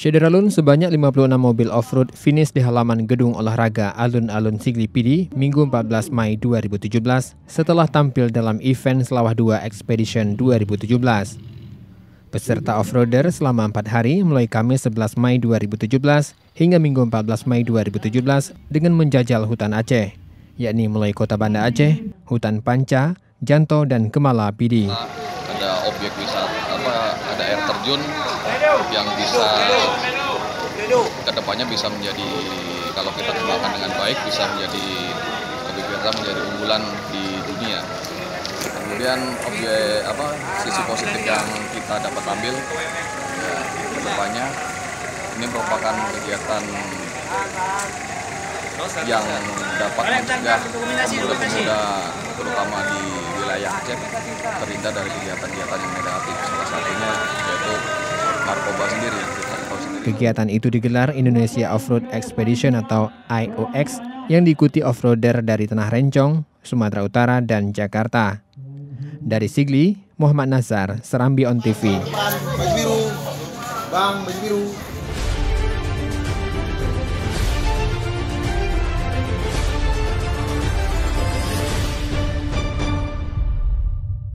Syederalun sebanyak 56 mobil off-road finish di halaman gedung olahraga Alun-Alun Sigli PD Minggu 14 Mei 2017 setelah tampil dalam event Selawah 2 Expedition 2017. Peserta off-roader selama 4 hari mulai Kamis 11 Mei 2017 hingga Minggu 14 Mei 2017 dengan menjajal hutan Aceh, yakni mulai Kota Banda Aceh, Hutan Panca, Janto, dan Kemala PD. Ada objek wisata, ada air terjun yang bisa kedepannya bisa menjadi, kalau kita kembangkan dengan baik, bisa menjadi objek wisata menjadi unggulan di dunia. Kemudian sisi positif yang kita dapat ambil ya, kedepannya ini merupakan kegiatan yang dapat mencegah pemuda-pemuda terutama di wilayah Aceh terhindar dari kegiatan-kegiatan yang negatif, salah satunya yaitu narkoba sendiri. Kegiatan itu digelar Indonesia Off-Road Expedition atau IOX yang diikuti off-roader dari Tanah Rencong, Sumatera Utara, dan Jakarta. Dari Sigli, Muhammad Nazar, Serambi On TV. Baju biru, Bang, baju biru.